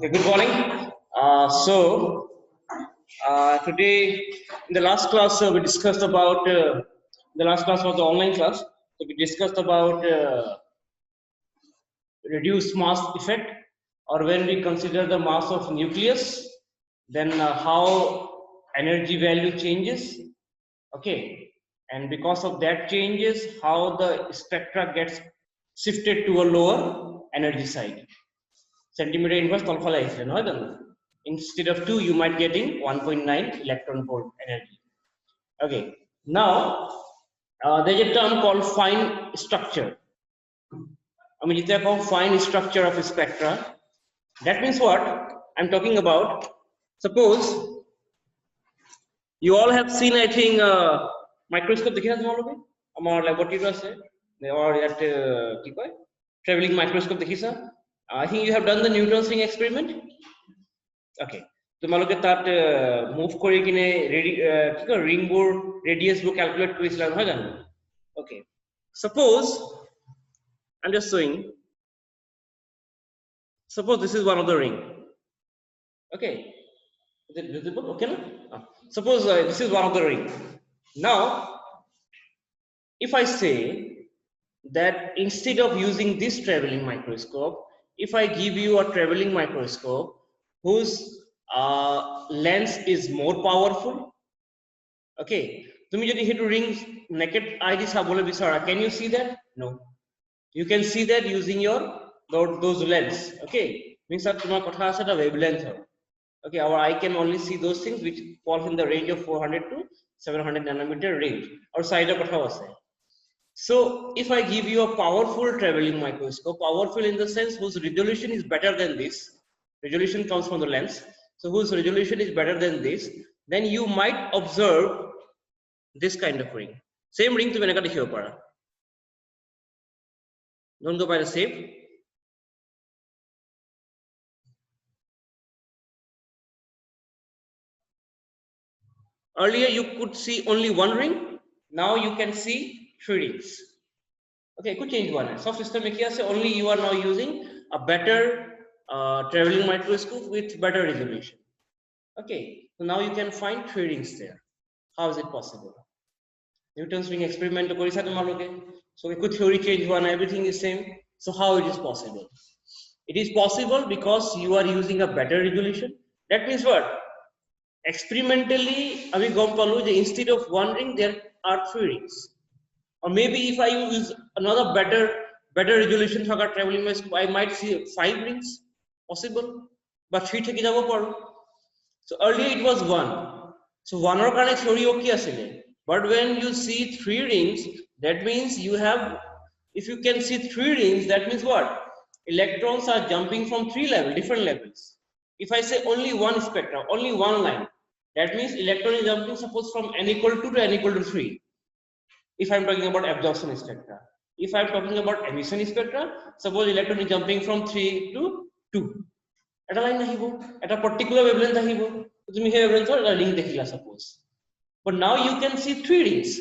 Okay, good morning. Today in the last class we discussed about the last class was the online class. So we discussed about reduced mass effect, or when we consider the mass of nucleus, then how energy value changes. Okay, and because of that changes, how the spectra gets shifted to a lower energy side. Centimeter inverse tolfala no? Instead of 2, you might getting 1.9 electron volt energy. Okay, now there's a term called fine structure. I mean, it's called fine structure of a spectra. That means what I'm talking about. Suppose you all have seen, I think, microscope. देखिए तुम्हारे हमारे laboratory से or at traveling microscope देखिए sir. I think you have done the neutron string experiment. Okay. তোমালোকে তাত move কৰি কিনে কি কয় ৰিংবোৰ ৰেডিয়াছবোৰ ক্যালকুলেট কৰিছিলা নহয় জানো ওকে suppose I'm just showing suppose this is one of the ring okay is it visible okay no? Suppose this is one of the ring now if I say that instead of using this traveling microscope if I give you a traveling microscope whose lens is more powerful okay তুমি যদি হেতু ring naked eye দি চাবলৈ বিচাৰা can you see that no you can see that using your those lens okay means that তোমাৰ কথা আছে এটা wavelength হয় okay our eye can only see those things which fall in the range of 400 to 700 nanometer range or side of কথা আছে so if I give you a powerful traveling microscope powerful in the sense whose resolution is better than this resolution comes from the lens so whose resolution is better than this then you might observe this kind of ring same ring তুমি এনেকা দেখিব পাৰা don't go by the shape earlier you could see only one ring now you can see 3 rings okay could change one soft system mein ki ase only you are now using a better traveling microscope with better resolution okay so now you can find 3 rings there how is it possible Newton's ring experiment korisa tumaloke so we could theory change one everything is same so how it is possible it is possible because you are using a better resolution that means what experimentally ami gom palu je instead of one ring there are 3 rings or maybe if I use another better resolution for traveling microscope I might see 5 rings possible but 3 theki jabo paru so earlier it was 1 so 1 or karone theory okay asile but when you see 3 rings that means you have if you can see 3 rings that means what electrons are jumping from 3 different levels if I say only one spectra only one line that means electron is jumping suppose from n equal to n equal to 3 if I'm talking about absorption spectra if I'm talking about emission spectra suppose electron is jumping from 3 to 2 eta line nahibo eta particular wavelength ahibo tumi he wavelength or ring dekhila suppose but now you can see 3 rings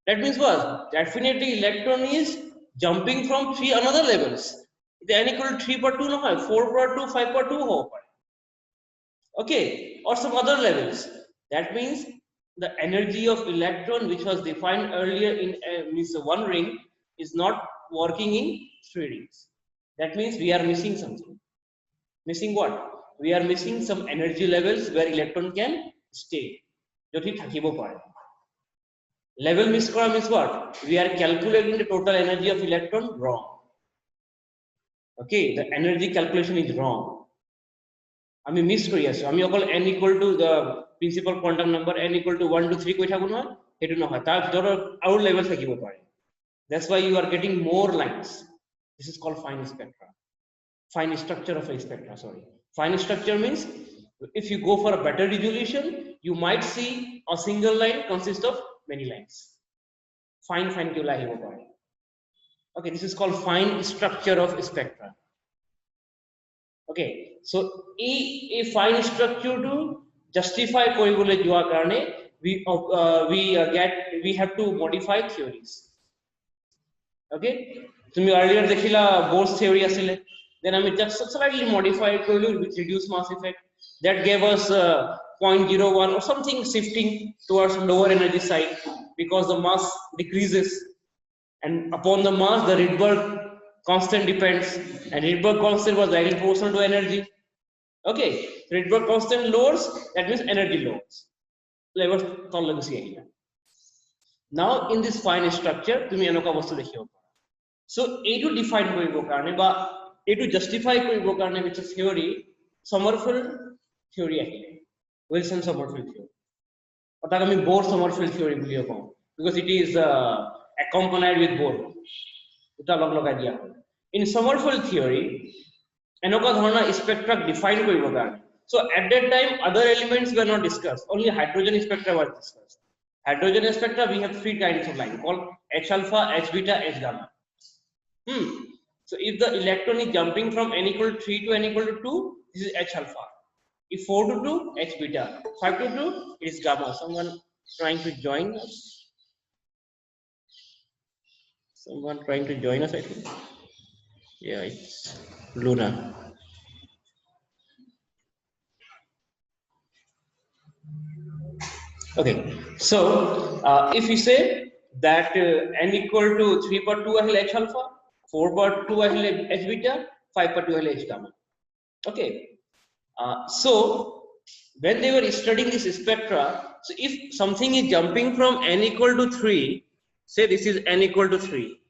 that means what definitely electron is jumping from 3 another levels the n equal to 3 per 2 no hoy 4 per 2 5 per 2 ho pare okay or some other levels that means the energy of electron which was defined earlier in means one ring is not working in 3 rings that means we are missing something missing what we are missing some energy levels where electron can stay jodi thakibo pare level miss kora means what we are calculating the total energy of electron wrong okay the energy calculation is wrong আমি miss কৰি আছো আমি অকল n equal to the principal quantum number n equal to 1 to 3 কৈ থাকো নহয় হেতু নহয় তাৰ ভিতৰত আৰু লেভেল থাকিব পাৰে that's why you are getting more lines this is called fine spectra fine structure of a spectra sorry fine structure means if you go for a better resolution you might see a single line consist of many lines fine kila আহিব পাৰে okay this is called fine structure of spectra okay so a fine structure to justify koribole joa karone we have to modify theories okay tumi earlier dekhila Bohr's theory asile then I just slightly modified with reduced mass effect. That gave us 0.01 or something shifting towards lower energy side because the mass decreases, and upon the mass the Rydberg constant depends, and Rydberg constant was directly proportional to energy. Okay, Rydberg constant lowers, that means energy lowers. Now in this fine structure তুমি এনেকুৱা বস্তু দেখিব পাৰা। So এইটো define কৰিব কাৰণে বা এইটো জাস্টিফাই কৰিব কাৰণে which is theory Sommerfeld theory আহিলে, Wilson Sommerfeld theory, অৰ্থাৎ আমি Bohr Sommerfeld theory বুলিও কওঁ because it is accompanied with Bohr, এটা লগ লগাই দিয়া হয়। In Sommerfeld theory এনেকুৱা ধৰণৰ স্পেক্ট্ৰা ডিফাইন কৰিব কাৰণে, so at that time other elements were not discussed, only hydrogen spectra was discussed. Hydrogen spectra we have 3 kinds of line called H alpha, H beta, H gamma. So if the electron is jumping from n equal to 3 to n equal to 2, this is H alpha. If 4 to 2, H beta. 5 to 2, it is gamma. Someone trying to join us? Someone trying to join us, I think. Yeah, it's Luna. Okay, so if we say that n equal to 3 per 2 H alpha, 4 per 2 H beta, 5 per 2 H gamma. Okay, so when they were studying this spectra, so if something is jumping from n equal to 3, say this is n equal to 3,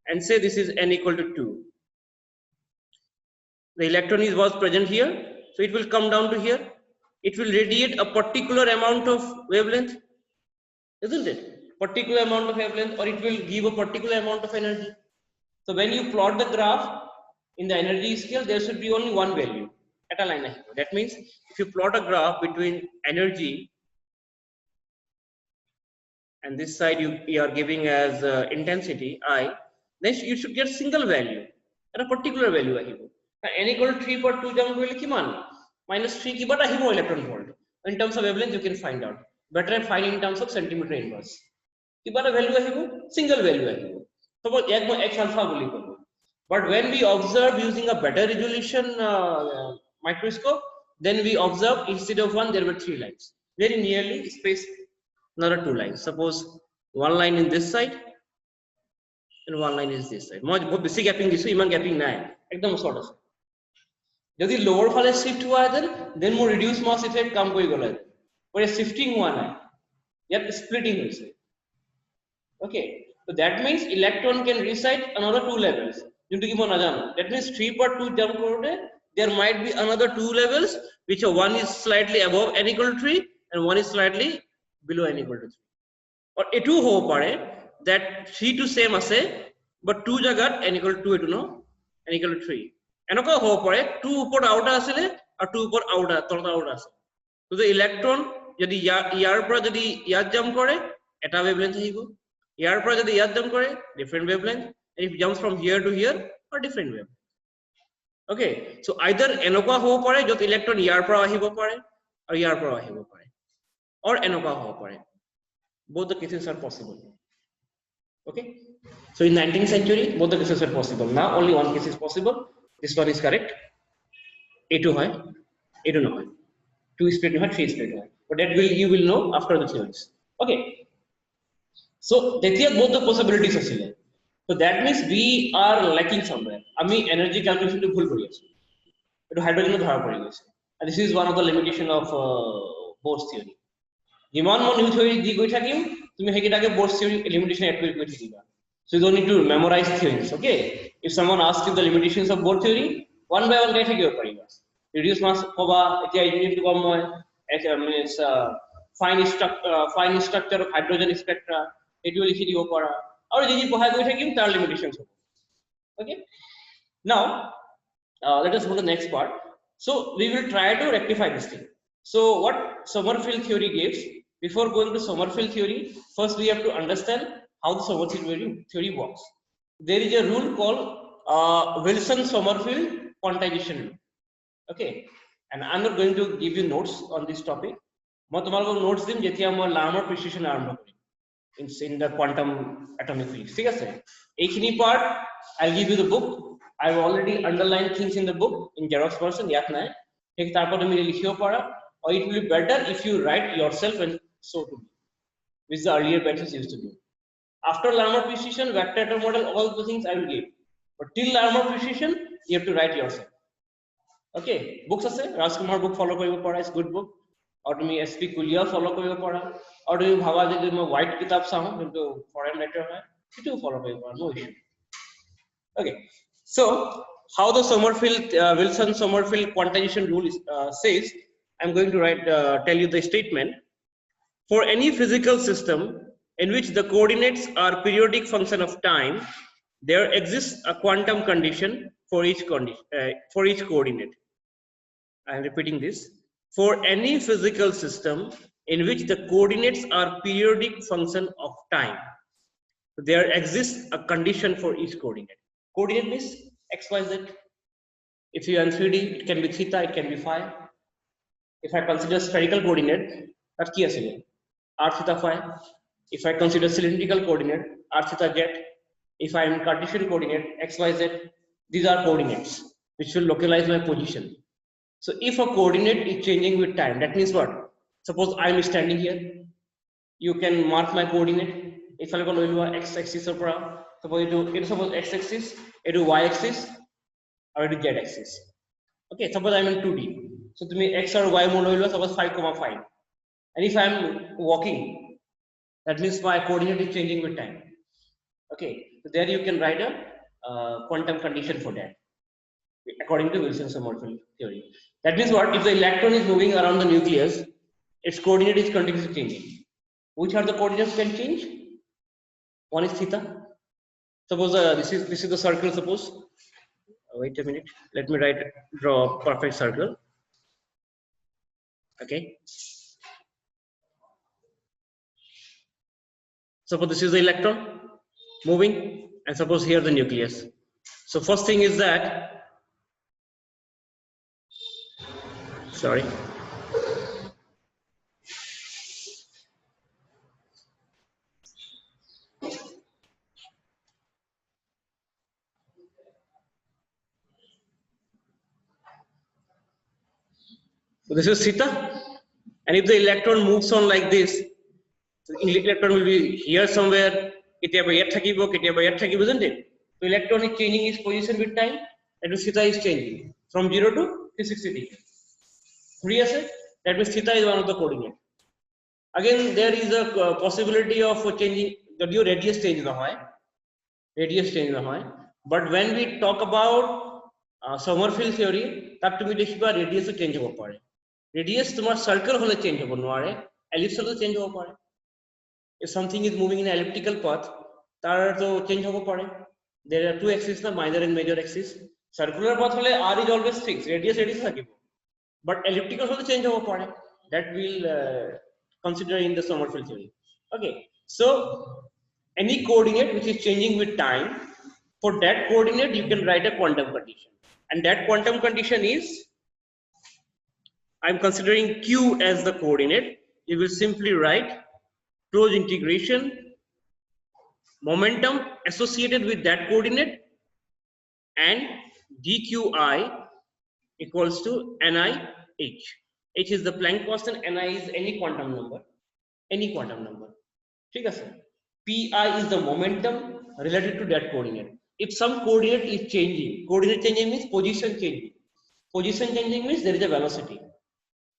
and say this is n equal to 2, the electron was present here, so it will come down to here. It will radiate a particular amount of wavelength, isn't it? Particular amount of wavelength, or it will give a particular amount of energy. So when you plot the graph in the energy scale, there should be only one value at a line. That means if you plot a graph between energy and this side you are giving as intensity I, then you should get single value at a particular value. N equal to 3 per 2 jump will kiman -3 ki but ahibo electron volt. In terms of wavelength you can find out. Better find in terms of centimeter inverse. Ki but value ahibo single value ahibo. Suppose ek mo H alpha boli kobo. But when we observe using a better resolution microscope, then we observe instead of 1 there were 3 lines, very nearly spaced, another 2 lines. Suppose one line in this side and one line is this side. Moi bahut beshi gapping disu, iman gapping nai, ekdom short ase. যদি lower ফালে shift हुआ है then more reduced mass effect কাম কৰি গলে, but shifting हुआ নাই, ইয়াত splitting হৈছে. Okay, so that means electron can reside another 2 levels, যোনটো কি মই নাজানো. That means 3 per 2 jump কৰোতে there might be another 2 levels which one is slightly above n equal to 3 and one is slightly below n equal to 3. or এটো হ'ব পাৰে that 3 to same আছে but 2 জাগাত n equal to 2 এটো ন n equal to 3 এনেকুৱা হ'ব পাৰে 2 ওপৰত আউট আছিলে আৰু 2 ওপৰত আউট তলত আউট আছে. তো the electron যদি ইয়াৰ পৰা যদি ইয়াত জাম্প কৰে এটা wavelength আহিব, ইয়াৰ পৰা যদি ইয়াত জাম্প কৰে different wavelength, and if jumps from here to here or different wavelength. Okay, so either এনেকুৱা হ'ব পাৰে যত electron ইয়াৰ পৰা আহিব পাৰে আৰু ইয়াৰ পৰা আহিব পাৰে, or এনেকুৱা হ'ব পাৰে. Both the cases are possible. Okay, so in 19th century both the cases are possible. Now only one case is possible. This one is correct. A2 hoy, A2 no hoy. 2 split hoy, 3 split hoy. But that you will know after the theories. Okay. So here both the possibilities are. So that means we are lacking somewhere. Ami energy calculation to bhul kori achi. Eto hydrogen dhara pori goise. And this is one of the limitation of Bohr's theory. Jiman mon new theory di goi thakim, tumi hekitage Bohr's theory limitation add kori thakiba. So you don't need to memorize theories. Okay. If someone asks you the limitations of Bohr theory, one by one gai thakiba pariba. Reduce mass hoba, etia unit to kom hoy, means fine structure of hydrogen spectra, etu likhi dibo para. Or ji pahai goi thakim tar limitations hobo. Okay. Now let us go to the next part. So we will try to rectify this thing. So what Sommerfeld theory gives, before going to Sommerfeld theory, first we have to understand how the Sommerfeld theory works. There is a rule called Wilson-Sommerfeld quantization rule. Okay, and I'm not going to give you notes on this topic. মই তোমালোকক notes দিম যেতিয়া মই Larmor precision আৰম্ভ কৰিম in the quantum atomic physics. ঠিক আছে, এইখিনি part I'll give you the book. I've already underlined things in the book in Xerox version. Yat nahi. Thik tarpor tumi likhiyo para. Or it will be better if you write yourself and show to me, which the earlier batches used to do. After Larmor precision, vector model, all the things I will give. But till Larmor precision, you have to write yourself. Okay, books ase Rajkumar book follow koribo para is good book. Or tumi SP Kulia follow koribo para. Or tumi bhaba je tumi white kitab saho kintu foreign letter hai, itu follow koribo para, no issue. Okay, so how the Wilson-Sommerfeld quantization rule says, I'm going to tell you the statement. For any physical system in which the coordinates are periodic function of time, there exists a quantum condition for each coordinate. I am repeating this. For any physical system in which the coordinates are periodic function of time, there exists a condition for each coordinate. Coordinate means x, y, z. If you are in 3D, it can be theta, it can be phi. If I consider spherical coordinate, that's key as r theta phi. If I consider cylindrical coordinate, r theta z. If I am Cartesian coordinate, x, y, z, these are coordinates which will localize my position. So if a coordinate is changing with time, that means what? Suppose I am standing here, you can mark my coordinate. If I go to x axis, suppose x axis, it is y axis, or it is z axis. Okay, suppose I am in 2D. So to me x or y model suppose 5,5. And if I am walking, that means my coordinate is changing with time. Okay, so there you can write a quantum condition for that, according to Wilson-Sommerfeld theory. That means what? If the electron is moving around the nucleus, its coordinate is continuously changing. Which are the coordinates can change? One is theta. Suppose this is the circle. Suppose. Wait a minute. Let me draw a perfect circle. Okay. Suppose this is the electron moving, and suppose here the nucleus. So first thing is that, sorry. So this is theta, and if the electron moves on like this, the electron will be here somewhere. Isn't it? So electron is changing its position with time, and theta is changing from 0 to 360 degrees. That means theta is one of the coordinates. Again, there is a possibility of changing the radius change but when we talk about Sommerfeld theory, that to me radius change radius tomar circle hole change ellipse hole change if something is moving in an elliptical path, tar to change there are two axes, minor and major axis. Circular path hole r is always fixed, radius thakibo, but elliptical hole change that will consider in the Sommerfeld theory. Okay, so any coordinate which is changing with time, for that coordinate you can write a quantum condition, and that quantum condition is, I'm considering q as the coordinate. You will simply write closed integration momentum associated with that coordinate and dqi equals to ni h. H is the Planck constant, Ni is any quantum number. ठीक है sir? Pi is the momentum related to that coordinate. If some coordinate is changing, coordinate changing means position changing. Position changing means there is a velocity.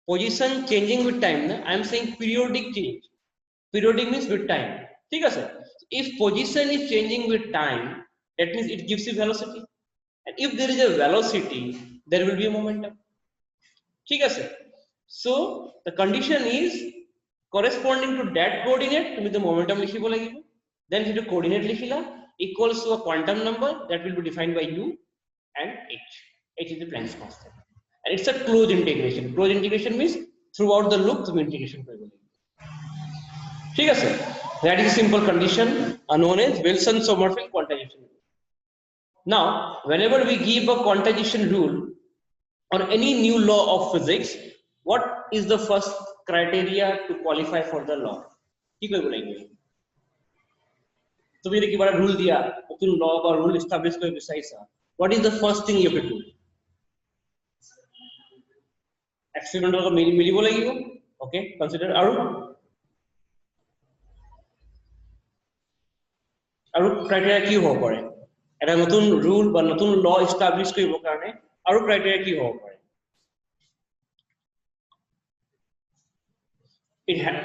Position changing with time. I am saying periodic change. Periodic means with time. ठीक है sir? If position is changing with time, that means it gives you velocity. And if there is a velocity, there will be a momentum. ठीक है sir? So the condition is corresponding to that coordinate, to the momentum likhibo lagibo. Then the coordinate likhila equals to a quantum number that will be defined by u and h. H is the Planck's constant, and it's a closed integration. Closed integration means throughout the loop the integration koribo lagibo. ठीक है sir? That is a simple condition known as Wilson-Sommerfeld quantization. Now, whenever we give a quantization rule or any new law of physics, what is the first criteria to qualify for the law? কি কইব লাগবে? তুমি কি বড় rule দিয়া নতুন ল বা rule establish করে বিচাইছা, What is the first thing you have to do? Experimental মিলিব লাগিব okay consider আৰু ক্ৰাইটেৰিয়া কি হ'ব পাৰে এটা নতুন ৰুল বা নতুন ল এস্টাবলিশ কৰিবৰ কাৰণে আৰু ক্ৰাইটেৰিয়া কি হ'ব পাৰে it has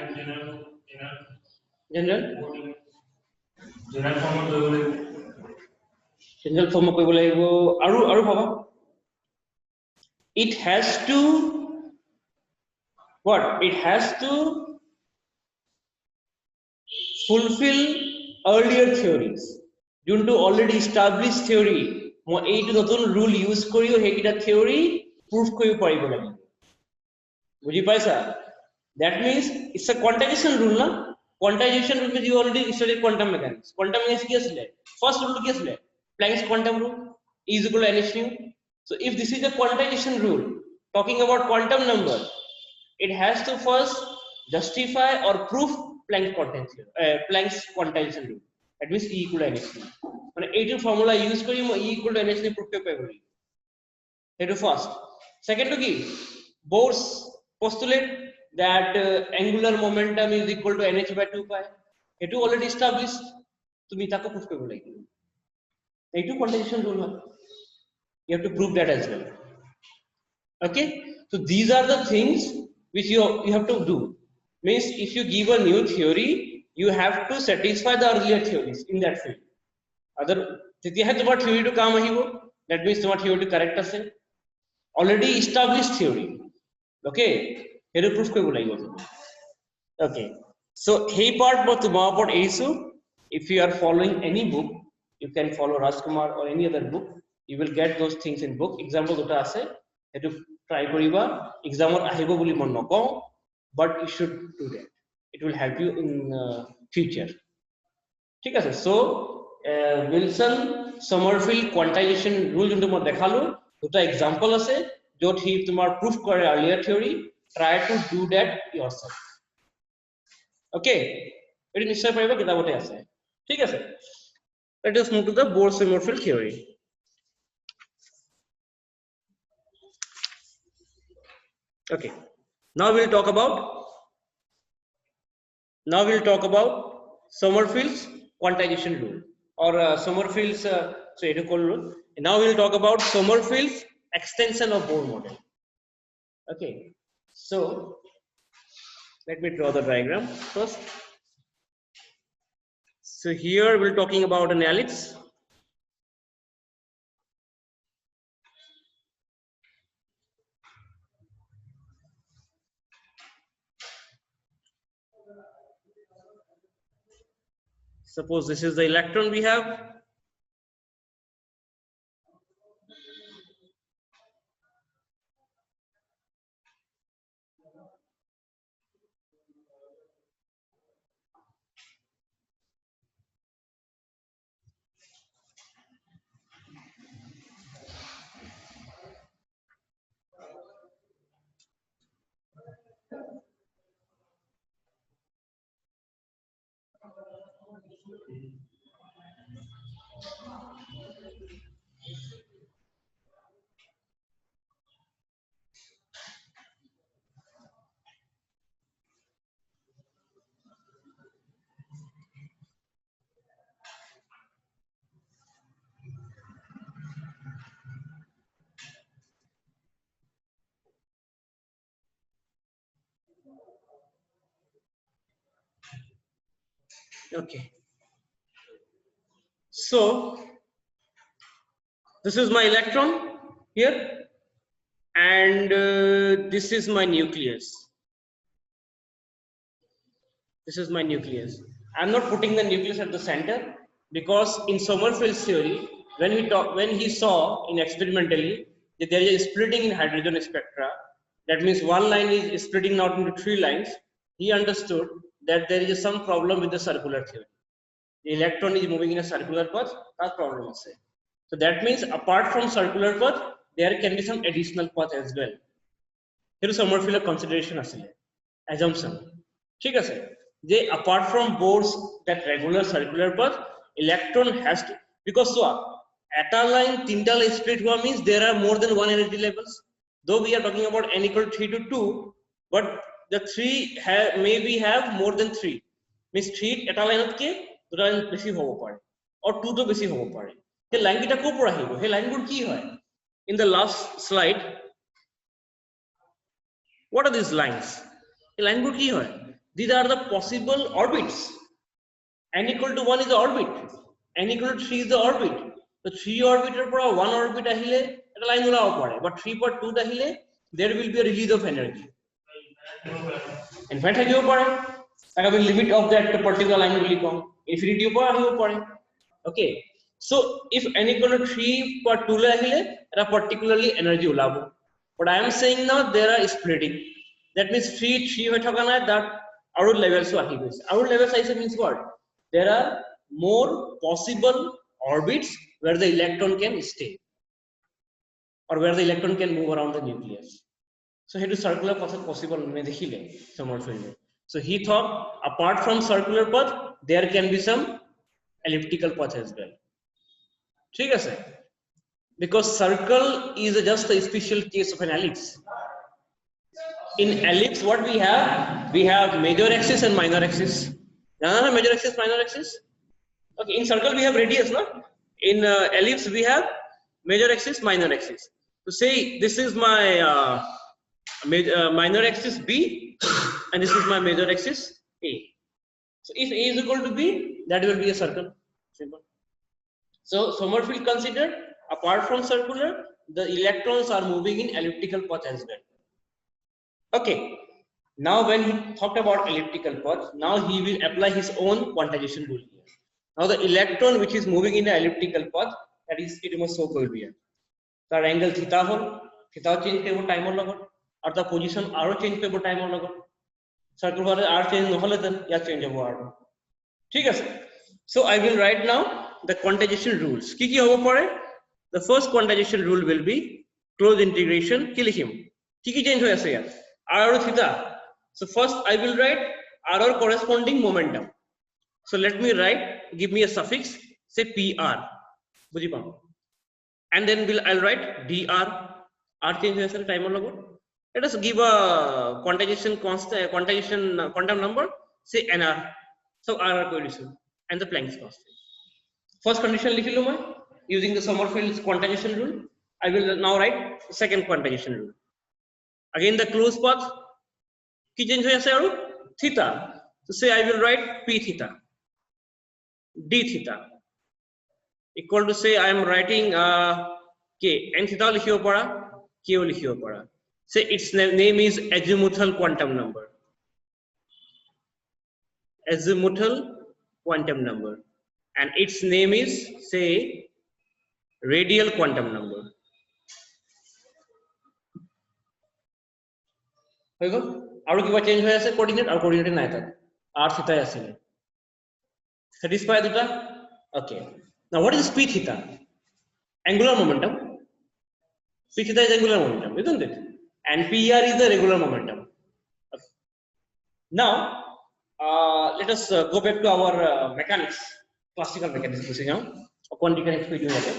general form কৰিব লাগিব আৰু ভাবা it has to what it has to fulfill earlier theories junto already established theory mo eitu notun rule use koriyo hekita theory proof koribo paribo lagi bujhi paisa that means it's a quantization rule na quantization rule means you already studied quantum mechanics ki asile first rule ki asile Planck's quantum rule E is equal to nh nu so if this is a quantization rule talking about quantum number it has to first justify or prove Planck's quantization rule. That means E equal to nh nu. মানে এইটো formula use কৰি মই E equal to nh nu prove কৰিব পাৰিম। সেইটো first. Second to কি? Bohr's postulate that angular momentum is equal to nh by 2 pi. সেইটো already established. তুমি তাকো prove কৰিব লাগিব। এইটো quantization rule হয়। You have to prove that as well. Okay? So these are the things which you have to do. Means if you give a new theory, you have to satisfy the earlier theories in that field. Other tetiahe tomar theory to kaam ahibo that means tomar theory to correct ase already established theory okay heru proof koribo lagibo okay so hey part bo tomar upor eisu if you are following any book you can follow Rajkumar or any other book you will get those things in book example dota ase hetu try koriba exam or ahibo boli mon noko but you should do that it will help you in future ঠিক আছে so Wilson Sommerfeld quantization rule যোনটো মই দেখালো দুটা example আছে য'ত হি তোমাৰ proof কৰে earlier theory try to do that yourself okay এটি নিশ্চয় পাৰিবা কিতাপতে আছে ঠিক আছে let us move to the Bohr Sommerfeld theory okay now we'll talk about Sommerfeld's quantization rule or Sommerfeld's rule. Now we'll talk about Sommerfeld's extension of Bohr model. Okay, so let me draw the diagram first. So here we're talking about an ellipse. Suppose this is the electron we have. Okay, so this is my electron here and this is my nucleus. This is my nucleus. I'm not putting the nucleus at the center because in Sommerfeld's theory when he saw in experimentally that there is a splitting in hydrogen spectra, that means one line is splitting out into 3 lines, he understood that there is some problem with the circular theory. The electron is moving in a circular path, that problem is there. So that means apart from circular path, there can be some additional path as well. Here Sommerfeld consideration asile, assumption. ঠিক আছে যে apart from Bohr's that regular circular path, electron has to because so Eta line tintal split hua means there are more than one energy levels. Though we are talking about n equal 3 to 2, but the 3 maybe have more than 3. Means 3 eta line ke দুটা line বেছি হ'ব পাৰে or 2 to বেছি হ'ব পাৰে সেই line কিটা ক'ৰ পৰা আহিব সেই লাইনবোৰ কি হয় in the last slide what are these lines এই লাইনবোৰ কি হয় these are the possible orbits n equal to 1 is the orbit n equal to 3 is the orbit so 3 orbitor পৰা 1 orbit আহিলে এটা লাইন ওলাব পাৰে but 3 পৰা 2 আহিলে there will be a release of energy infinite থাকিব পাৰে তাক আমি limit of that particular line বুলি কওঁ infinity পৰা আহিব পাৰে okay so if n equal to 3 per 2 le ahile eta particularly energy ulabo but I am saying now there are splitting that means 3 hoy thaka na that our levels ahi goise our levels aise means what there are more possible orbits where the electron can stay or where the electron can move around the nucleus so hetu circular path possible me dekhile Sommerfeld so he thought apart from circular path there can be some elliptical path as well ठीक है sir because circle is just a special case of an ellipse in ellipse what we have major axis and minor axis major axis minor axis okay in circle we have radius no in ellipse we have major axis minor axis so say this is my minor axis B and this is my major axis A so if A is equal to B that will be a circle simple so Sommerfeld considered apart from circular the electrons are moving in elliptical path as well okay now when he talked about elliptical path now he will apply his own quantization rule here now the electron which is moving in the elliptical path that is it must so called here tar angle theta hol theta change koribo time or logot or the position aro change koribo time or logot circular r change নহলে then ya change hobo aro ঠিক আছে so I will write now the quantization rules ki hobo pore the first quantization rule will be close integration ki likhim ki change hoy ase yaar r aru theta so first I will write r or corresponding momentum so let me write give me a suffix say pr bujhi pao and then I'll write dr r change hoy ase time or logo let us give a quantization constant quantum number say nr so r coefficient and the Planck's constant first condition likh lu main using the Sommerfeld's quantization rule I will now write the second quantization rule again the closed path ki change hoy ase aru theta so say I will write p theta d theta equal to say I am writing k n theta likhibo para k o likhibo para say its name is azimuthal quantum number azimuthal quantum number and its name is say radial quantum number hoy go aru kiba change hoy ase coordinate aru coordinate nai tak r theta asile satisfied duta okay now what is p theta angular momentum p theta is angular momentum isn't it and pr is the regular momentum okay. Now let us go back to our mechanics classical mechanics gusi jao quantum mechanics pe jao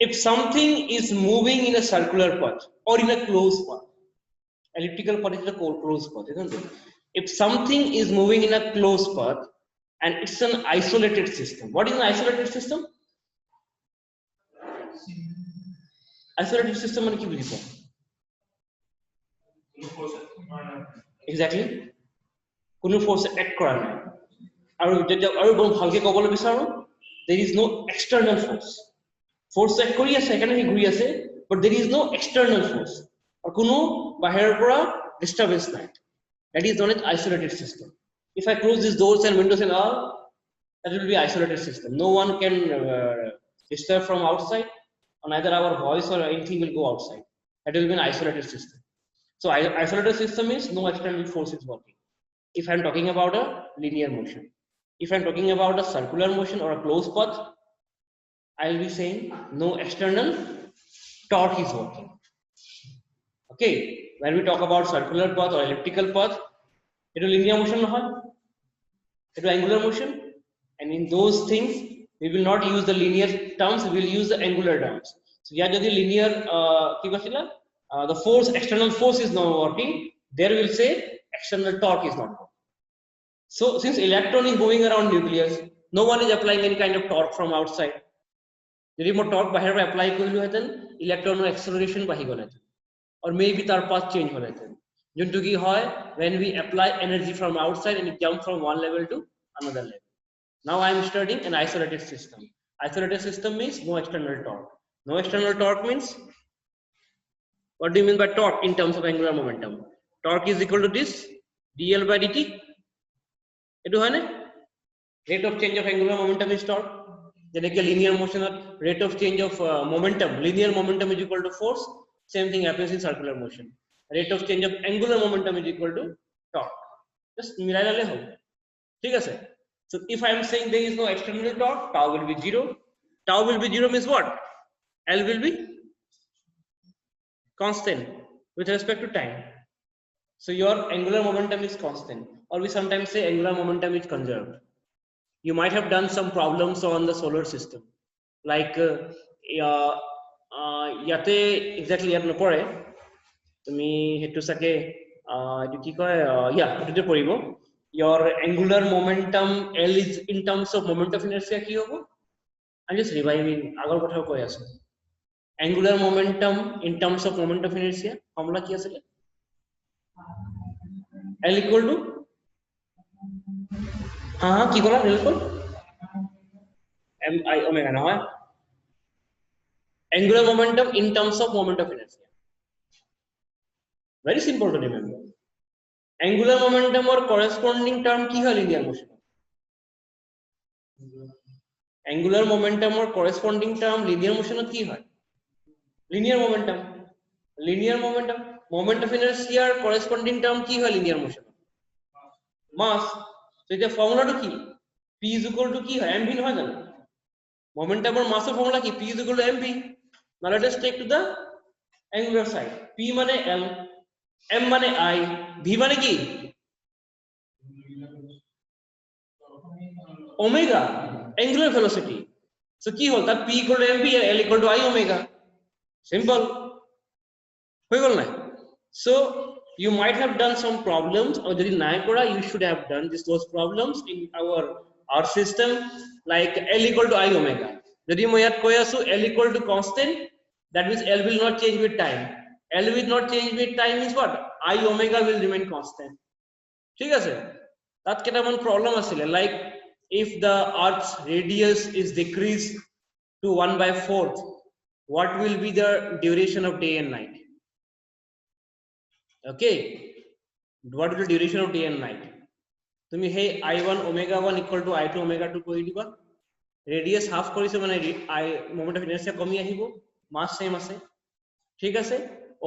if something is moving in a circular path or in a closed path elliptical path is a closed path isn't it if something is moving in a closed path and it's an isolated system what is an isolated system isolated system মানে কি বুঝিছো exactly কোনো force act কৰা নাই আৰু যেতিয়া আৰু বহুত ভালকে ক'বলৈ বিচাৰো there is no external force act কৰি আছে এখানে ঘূৰি আছে but there is no external force আৰু কোনো বাহিৰৰ পৰা disturbance নাই that is known as isolated system if I close these doors and windows and all that will be isolated system no one can disturb from outside or neither our voice or anything will go outside that will be an isolated system so isolated system means no external force is working if I am talking about a linear motion if I am talking about a circular motion or a closed path I will be saying no external torque is working okay when we talk about circular path or elliptical path it is linear motion নহয় it is angular motion and in those things We will not use the linear terms, we will use the angular terms. So yeah, jodi linear the force, external force is not working, there will say external torque is not working. So since electron is moving around nucleus, no one is applying any kind of torque from outside. যদি মই torque বাহিৰৰ পৰা apply কৰিলো হেতেন, electron acceleration বাঢ়ি গ'ল হেতেন, or maybe তাৰ path change হ'ল হেতেন, যোনটো কি হয় when we apply energy from outside and it jump from one level to another level. Now I am studying an isolated system. Isolated system means no external torque. No external torque means, what do you mean by torque in terms of angular momentum? Torque is equal to this dl by dt. Etu hoy na? Rate of change of angular momentum is torque. Like a linear motion, rate of change of momentum, linear momentum is equal to force. Same thing happens in circular motion. Rate of change of angular momentum is equal to torque. Just milai lale ho. ठीक है sir. So if I am saying there is no external torque, tau will be 0. Tau will be 0 means what? L will be constant with respect to time. So your angular momentum is constant, or we sometimes say angular momentum is conserved. You might have done some problems on the solar system, like yate exactly ইয়াত নপৰে, তুমি হেতু সাকে এটো কি কয়, এটোতে পৰিব, your angular momentum L is in terms of moment of inertia কি হ'ব? I'm just reviving আগৰ কথা কৈ আছো. Angular momentum in terms of moment of inertia formula কি আছিল? L equal to কি কলা L equal mi omega নহয়, angular momentum in terms of moment of inertia. Very simple to remember. Angular momentum or corresponding term কি হয় linear motion? Angular momentum or corresponding term linear motion কি হয়? Linear momentum. Linear momentum, moment of inertia or corresponding term কি হয় linear motion? Mass. So the formula to কি? P is equal to কি হয়? mv নহয় জানো? Momentum or mass formula কি? P is equal to mv. Now let us take to the angular side. P মানে L, M মানে I, V মানে কি? Omega, angular velocity. So কি হল? তার P equal to mv and L equal to I omega. Simple. হয়ে গেল না? So you might have done some problems, or যদি নাই করা, you should have done those problems in our system, like L equal to I omega. যদি মই ইয়াত কৈ আছো L equal to constant, that means L will not change with time. L will not change with time means what? I omega will remain constant. ঠিক আছে? তাত কেটামান problem আছিলে, like if the earth's radius is decreased to 1/4, what will be the duration of day and night? Okay, what is the duration of day and night? তুমি hey I1 omega 1 equal to I2 omega 2 কৰি দিবা, radius half কৰিছে মানে I moment of inertia কমি আহিব, mass same আছে, ঠিক আছে,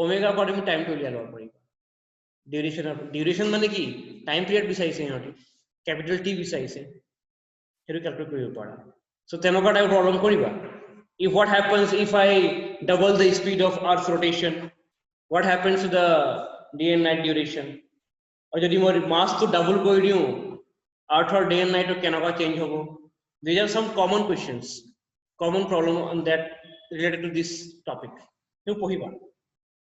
omega পৰা তুমি time টো উলিয়াই লব পাৰিবা, duration মানে কি, time period বিচাৰিছে ইহঁতে, capital T বিচাৰিছে, সেইটো ক্যালকুলেট কৰিব পাৰা. So তেনেকুৱা টাইপ প্ৰবলেম কৰিবা. If what happens if I double the speed of earth's rotation, what happens to the day and night duration? Or যদি মই mass to double কৰি দিও, earthৰ day and night কেনেকুৱা change হ'ব? These are some common questions, common problem on that related to this topic. তুমি পঢ়িবা,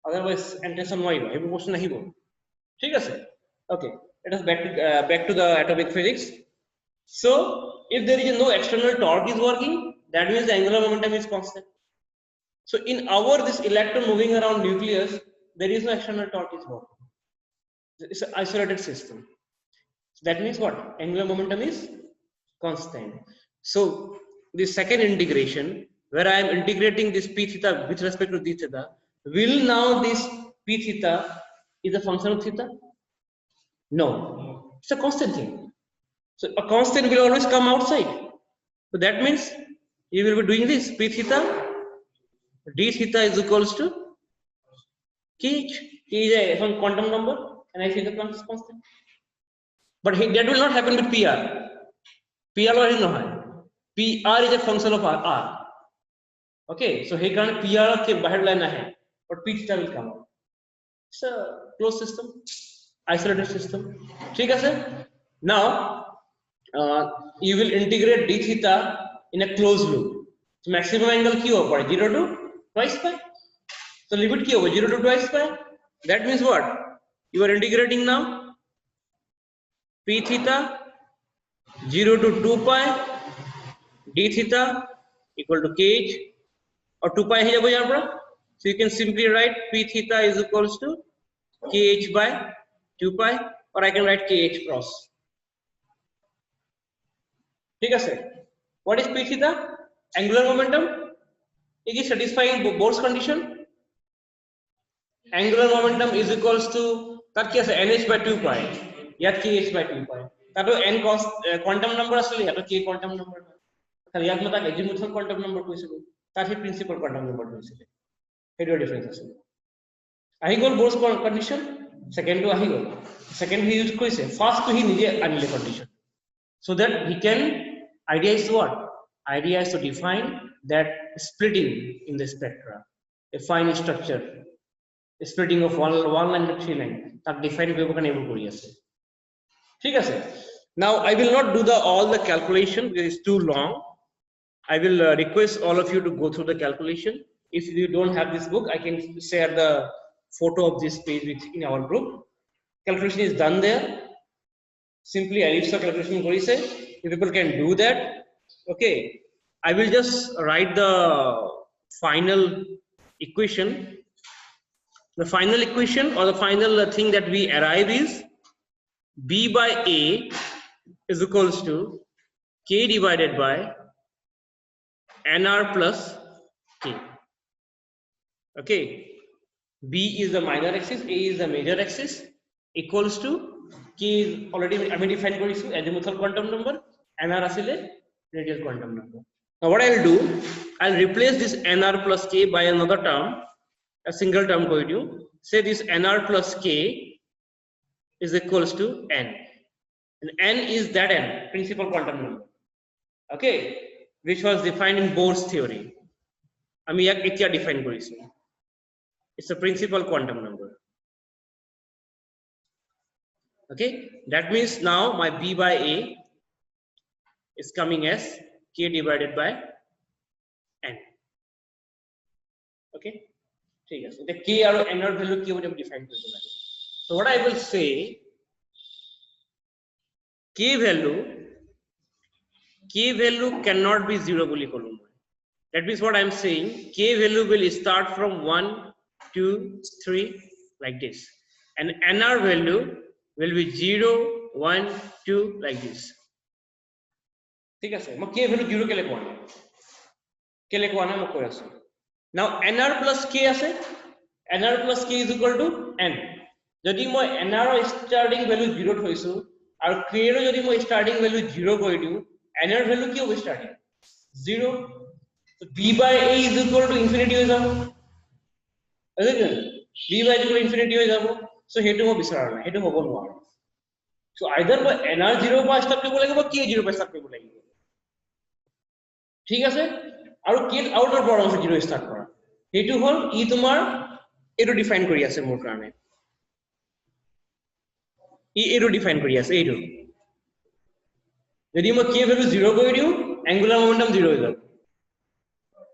otherwise entrance নোৱাৰিবা, এইবোৰ question আহিব, ঠিক আছে? Okay, let us back to the atomic physics. So if there is no external torque is working, that means the angular momentum is constant. So in this electron moving around nucleus, there is no external torque is working. It's an isolated system. So that means what? Angular momentum is constant. So the second integration, where I am integrating this p theta with respect to d theta, will now this p theta is a function of theta? No, it's a constant thing. So a constant will always come outside. So that means you will be doing this p theta d theta is equals to k is a quantum number, and I say the constant. But that will not happen with pr. Pr is not. Pr is a function of r. Okay, so he can pr ke bahar line hai, but p theta will come out. It's a closed system, isolated system. ठीक है sir? Now you will integrate d theta in a closed loop. So maximum angle কি হবে 0 to twice pi. So limit কি হবে 0 to twice pi. That means what? You are integrating now p theta 0 to 2 pi d theta equal to kh or 2 pi হয়ে যাবে ইয়ার পর. So you can simply write p theta is equals to kh by 2 pi, or I can write kh cross. ঠিক আছে? What is p theta? Angular momentum. Is it satisfying Bohr's condition? Angular momentum is equals to তার কি আছে nh by 2 pi, ইয়াত kh by 2 pi. তাতো n cos quantum number আসলে ইয়াতো k quantum number. তাহলে ইয়াত মত azimuthal quantum number কইছিল, তার সেই principal quantum number কইছিল. হেডৰ ডিফারেন্স আছে. আহি গল Bohr's condition. Second to ahi gol. Second he use koise. First to he nije anile condition. So that he can, idea is what? Idea is to define that splitting in the spectra, a fine structure, a splitting of one line to three line. That define koribo kan able kori ase. Thik ase. Now I will not do all the calculation because it's too long. I will request all of you to go through the calculation. If you don't have this book, I can share the photo of this page in our group. Calculation is done there. Simply ellipse calculation korise. If people can do that, okay. I will just write the final equation. The final equation or the final thing that we arrive is b by a is equals to k divided by nr plus k. Okay. B is the minor axis, A is the major axis, equals to K is already I mean defined korisu azimuthal quantum number, NR asile radial quantum number. Now what I will do, I will replace this NR plus K by another term, a single term koi diu. Say this NR plus K is equals to N, and N is that N, principal quantum number. Okay, which was defined in Bohr's theory. Ami yak etya define korisu. It's a principal quantum number. Okay, that means now my b by a is coming as k divided by n. Okay, ঠিক আছে, the k R n এর value কি হবে define করতে লাগে. So what I will say, k value cannot be 0 বলি করব. That means what I am saying, k value will start from 1 2 3 like this, and nr value will be 0 1 2 like this. ঠিক আছে, মই k value 0 কে লিখব না মই কৈ আছো. Now nr plus k আছে, nr plus k is equal to n. যদি মই nr ৰ starting value 0 থৈছো আৰু k ৰ যদি মই starting value 0 কৰি দিও, nr value কি হ'ব starting 0. So b by a is equal to infinity হৈ যাব. b by infinity হৈ যাব. So হেতু মই বিচাৰা নাই, হেতু হ'ব নোৱাৰে. So either by nr 0 পৰা start কৰিব লাগিব, k 0 পৰা start কৰিব লাগিব. ঠিক আছে, আৰু k আউটৰ পৰা 0 start কৰা, হেতু হল ই তোমাৰ এটো ডিফাইন কৰি আছে মোৰ কাৰণে, ই এটো ডিফাইন কৰি আছে এইটো. যদি মই k ভ্যালু 0 কৰি দিও, angular momentum 0 হৈ যাব.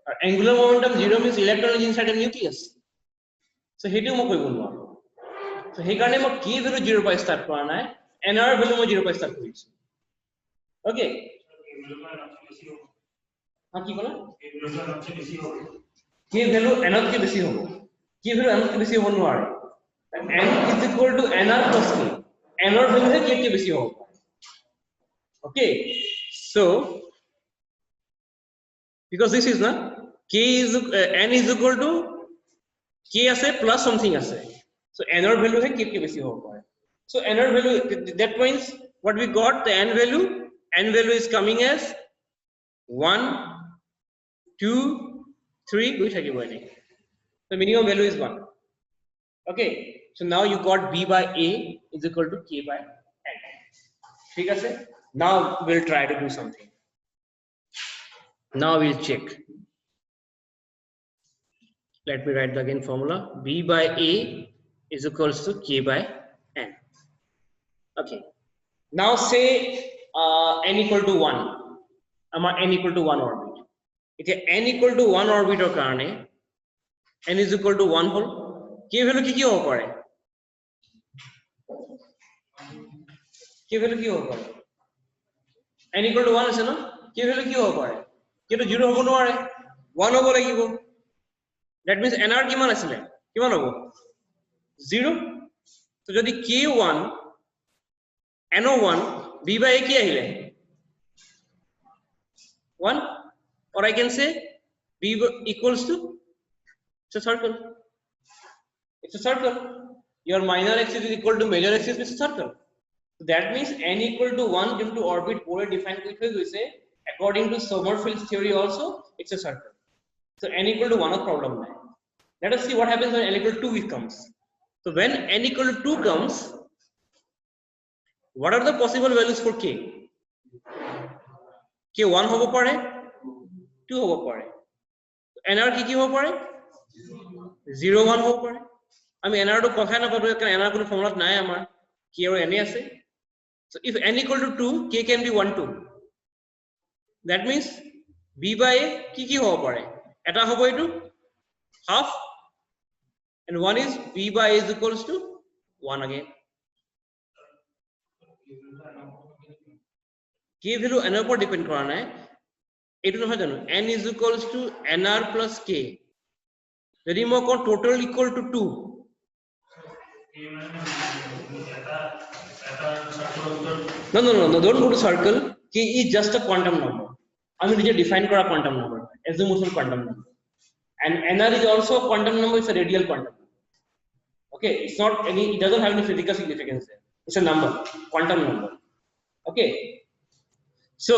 আর angular momentum 0 means electron is inside a nucleus. So হেতু মই কৰিব নোৱাৰো. So সেই কাৰণে মই k ভ্যালু 0 পৰা start কৰা নাই, nr ভ্যালু মই 0 পৰা start কৰিছো. Okay, কি কলা? k ভ্যালু n কে বেছি হ'ব, k ভ্যালু n কে বেছি হ'ব নোৱাৰে. n is equal to nr plus k, nr value হে k কে বেছি হ'ব. Okay, so because this is na k is n is equal to k আছে plus something আছে, so nr value হে k কে বেছি হ'ব পাৰে. So nr value, that means what we got, the n value is coming as 1 2 3 দুই থাকিব এনে. So minimum value is 1. Okay, so now you got b by a is equal to k by n. ঠিক আছে, now we'll try to do something. Now we'll check. Let me write the again formula. B by a is equals to k by n. Okay, now say n equal to 1. আমাৰ n equal to 1 orbit. এতিয়া n equal to 1 orbitor কাৰণে n is equal to 1 হল k value কি হ'ব পাৰে k value কি হ'ব পাৰে n equal to 1 আছে ন k value কি হ'ব পাৰে কিন্তু 0 হ'ব নোৱাৰে 1 হ'ব লাগিব that means nr কিমান আছিলে কিমান হ'ব 0 তো যদি k1 no1 b by a কি আহিলে 1 or I can say b equals to it's a circle. It's a circle. Your minor axis is equal to major axis with a circle. So that means n equal to 1 into orbit pole defined with we say according to Sommerfeld's theory also it's a circle. So n equal to 1 of problem now. Let us see what happens when n equal to 2 comes. So when n equal to 2 comes, what are the possible values for k? k 1 hobo pare 2 hobo pare. nr কি কি hobo pare 0 1 hobo pare. আমি nr to কথাই না পাবো কারণ nr কোনো ফর্মুলাত নাই আমার কি আৰু n আছে so if n equal to 2 k can be 1 2 that means b by a কি হ'ব পাৰে এটা হ'ব এটো half and one is b by a is equals to 1 again k value n উপর ডিপেন্ড কৰা নাই এটো নহয় জানো n is equals to nr plus k যদি মই কও total equal to 2 no don't go to circle k is just a quantum number আমি নিজে ডিফাইন করা quantum number azimuthal quantum number and nr is also a quantum number it's a radial quantum okay it's not any it doesn't have any physical significance there. It's a number quantum number okay so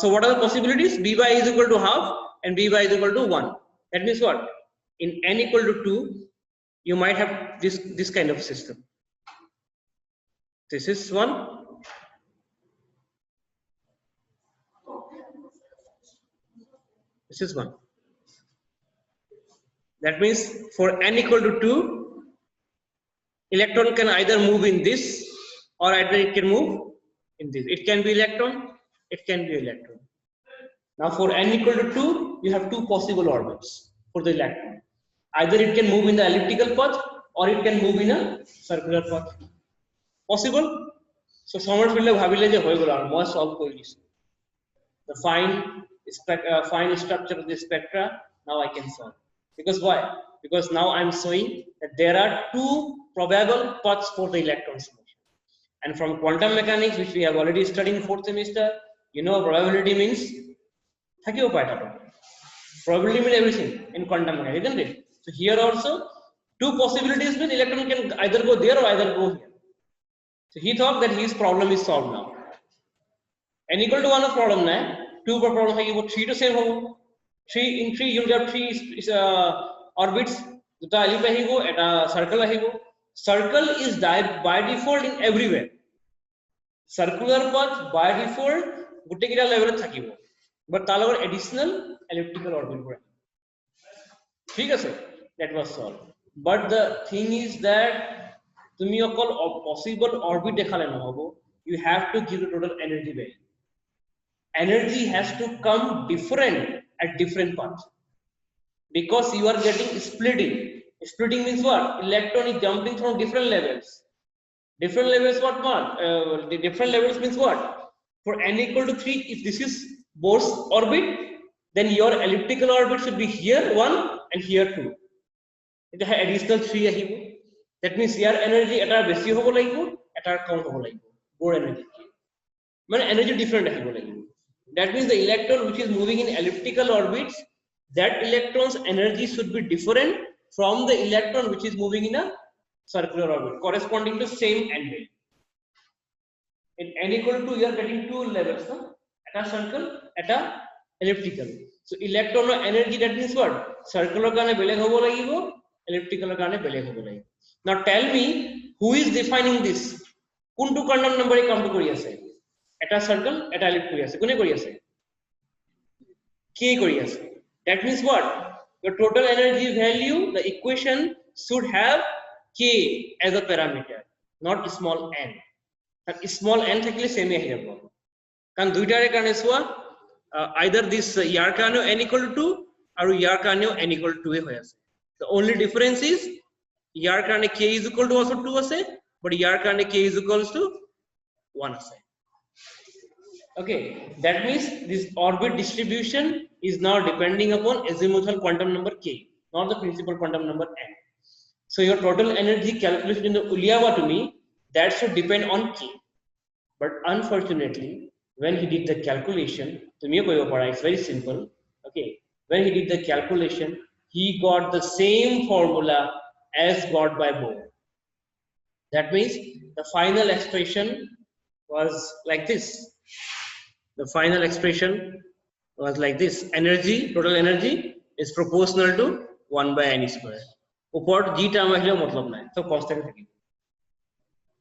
so what are the possibilities b by is equal to half and b by is equal to 1 that means what in n equal to 2 you might have this kind of system this is one this is one that means for n equal to 2 electron can either move in this or either it can move in this it can be electron it can be electron now for n equal to 2 you have two possible orbits for the electron either it can move in the elliptical path or it can move in a circular path possible so Sommerfeld ভাবিলে যে হৈ গল আৰু মই solve কৰি দিছো the fine structure of the spectra now I can solve because why because now I'm showing that there are two probable paths for the electron's motion and from quantum mechanics which we have already studied in 4th semester you know probability means থাকিও পায় তাতো probability means everything in quantum mechanics isn't it so here also two possibilities mean electron can either go there or either go here so he thought that his problem is solved now n equal to 1 of problem নাই 2 per problem থাকিব 3 to same হ'ব 3 in 3 you will have 3 orbits দুটা এলিপ আহিব এটা circle আহিব circle is by default in everywhere circular path by default গুটে কিটা লেভেলত থাকিব but তার লগৰ additional elliptical orbit পৰে ঠিক আছে that was solved but the thing is that তুমি অকল possible orbit দেখালে নহব you have to give the total energy value energy has to come different at different paths because you are getting splitting means what electron is jumping from different levels what the different levels means what for n equal to 3 if this is Bohr's orbit then your elliptical orbit should be here 1 and here 2 it has additional 3 আহিব that means your energy এটা বেশি হ'ব লাগিব এটা কম হ'ব লাগিব Bohr energy মানে energy different আহিব লাগিব that means the electron which is moving in elliptical orbits that electron's energy should be different from the electron which is moving in a circular orbit corresponding to same angle in n equal to you are getting two levels no eta circle eta elliptical so electron energy that means what circular karone beleg hobo lagibo elliptical karone beleg hobo lagibo now tell me who is defining this কোনটো quantum number e কামটো কৰি আছে এটা circle eta ellipse কৰি আছে কোনে কৰি আছে k কৰি আছে that means what your total energy value the equation should have k as a parameter not small n and small n থাকলে same আহি যাব কারণ দুইটারে কারণে সোয়া either this ইয়ার কারণে n equal to 2 আর ইয়ার কারণে n equal to 2 হয়ে আছে the only difference is ইয়ার কারণে k is equal to also 2 আছে but ইয়ার কারণে k is equals to 1 আছে okay that means this orbit distribution is now depending upon azimuthal quantum number k not the principal quantum number n so your total energy calculation in the uliyawa to me that should depend on k but unfortunately when he did the calculation to me it's very simple okay when he did the calculation he got the same formula as got by Bohr that means the final expression was like this the final expression was like this energy total energy is proportional to 1 by n square upor g term ahile matlab nai so constant thaki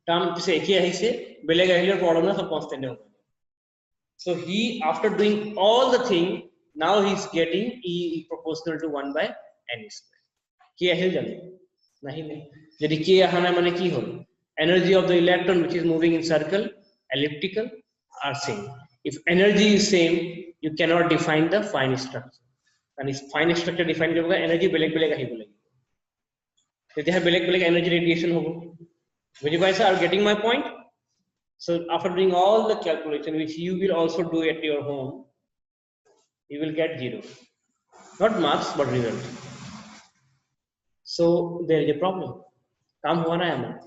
term pise eki ahise beleg ahile problem na so constant hobe so he after doing all the thing now he is getting e proportional to 1 by n square ki ahile jane nahi nahi jodi k ahana mane ki hol energy of the electron which is moving in circle elliptical are same if energy is same you cannot define the fine structure and is fine structure define korba energy beleg beleg ahibo lagi tete ha beleg beleg energy radiation hobo buji paisa are getting my point so after doing all the calculation which you will also do at your home you will get 0 not marks but result so there is a problem काम हुआ ना हमारा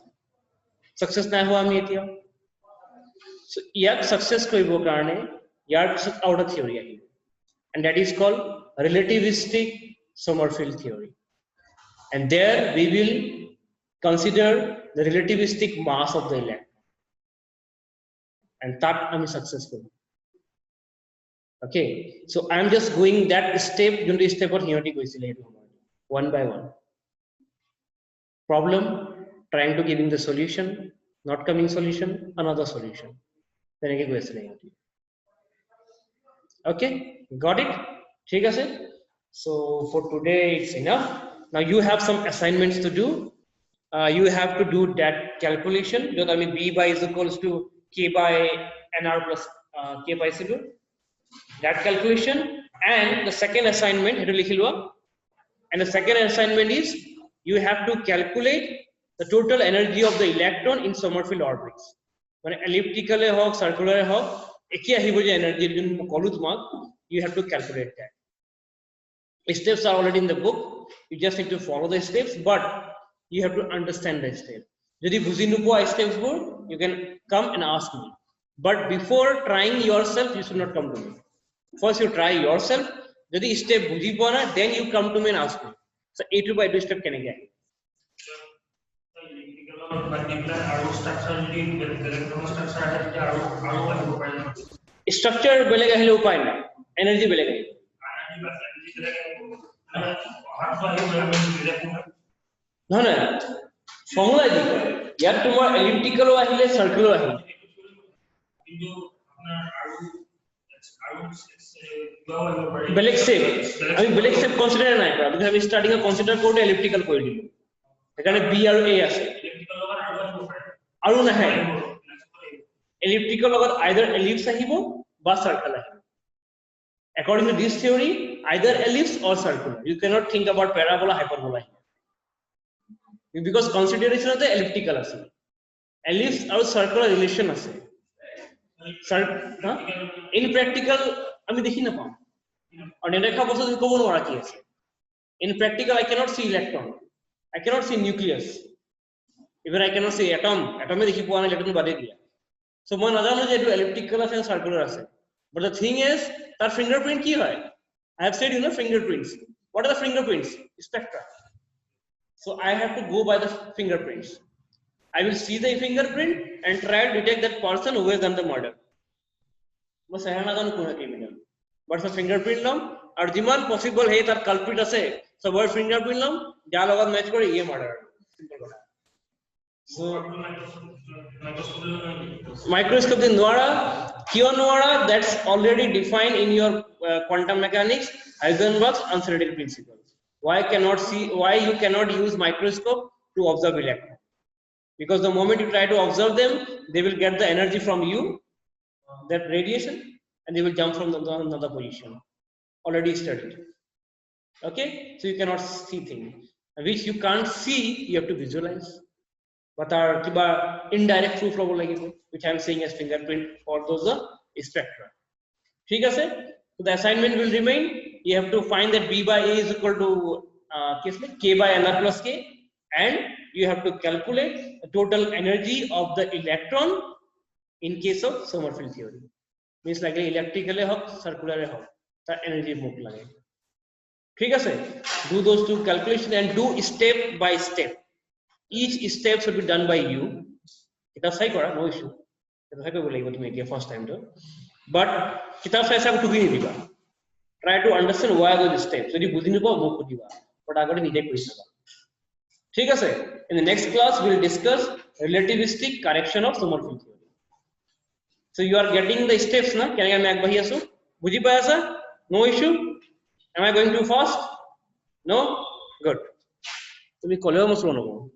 success ना हुआ আমি এতিয়া so ইয়াক success কইবো কারণে ইয়ার আউটার থিওরি আহিব and that is called relativistic Sommerfeld theory and there we will consider the relativistic mass of the electron and that আমি successful okay so I am just going that step junti step or hioti koisile etu one by one problem trying to giving the solution not coming solution another solution teneke koisile hioti okay got it thik ase so for today it's enough now you have some assignments to do you have to do that calculation jot ami b by is equals to k by nr plus k by c that calculation and the second assignment hetu likhilwa and the second assignment is you have to calculate the total energy of the electron in Sommerfeld orbits mane elliptical e hok circular e hok eki ahibo je energy jun kolu tumak you have to calculate that the steps are already in the book you just need to follow the steps but you have to understand the steps jodi bujhi nupo steps bor you can come and ask me but before trying yourself you should not come to me first you try yourself jodi step bujhi pona then you come to me and ask me so a to by 2 step kene gaye structure beleg ahile upay na energy beleg ahile no no formula di ইয়াত তোমাৰ elliptical আহিলে circular আহিলে কিন্তু আপনার বেলেগ shape আমি বেলেগ shape consider নাই কৰা because আমি স্টার্টিং এ কনসিডার কৰোতে elliptical কৰি দিলো এখানে b আৰু a আছে আৰু নাহে elliptical লগত either ellipse আহিব বা circle আহিব according to this theory either ellipse or circular you cannot think about parabola hyperbola because consideration of the elliptical আছে ellipse আৰু circular relation আছে in practical আমি দেখি না পাম আর নেদেখা বস্তু তুমি কব নোৱাৰা কি আছে in practical I cannot see electron I cannot see nucleus even I cannot see atom এ দেখি পোৱা নাই electron বাদে দিয়া so মই নাজানো যে এটো elliptical আছে না circular আছে but the thing is তার fingerprint কি হয় I have said you know fingerprints what are the fingerprints spectra so I have to go by the fingerprints I will see the fingerprint and try to detect that person who has done the murder but the fingerprint নাম আর যিমান possible হে তার culprit আছে সবার fingerprint নাম যা লগত match করে ইয়ে মার্ডার সিম্পল কথা সো মাইক্রোস্কোপ দিন নোয়ারা কিও Nuwara that's already defined in your quantum mechanics Heisenberg's uncertainty principle why you cannot use microscope to observe electrons because the moment you try to observe them they will get the energy from you that radiation, and they will jump from another position already studied. Okay, so you cannot see things which you can't see, you have to visualize. But our kiba indirect proof labo lagibo, which I am saying as fingerprint for those spectra. ठीक है? So the assignment will remain. You have to find that B by A is equal to K by NR plus K, and you have to calculate the total energy of the electron in case of Sommerfeld theory. Means like electrical hub, circular hub, the energy move lage. ठीक है? Do those two calculations and do step by step. Each step should be done by you. Kita sai kora, no issue. Kita sai kora lagi tu media first time to. But kita sai sa to be diba. Try to understand why those steps. So you budini ko mo kudiba. But I got an idea question. ठीक है? In the next class we will discuss relativistic correction of Sommerfeld theory. So you are getting the steps na? Can I make bhaiya so? Bujhi paya sir? No issue. Am I going too fast? No? Good. So we call it almost one.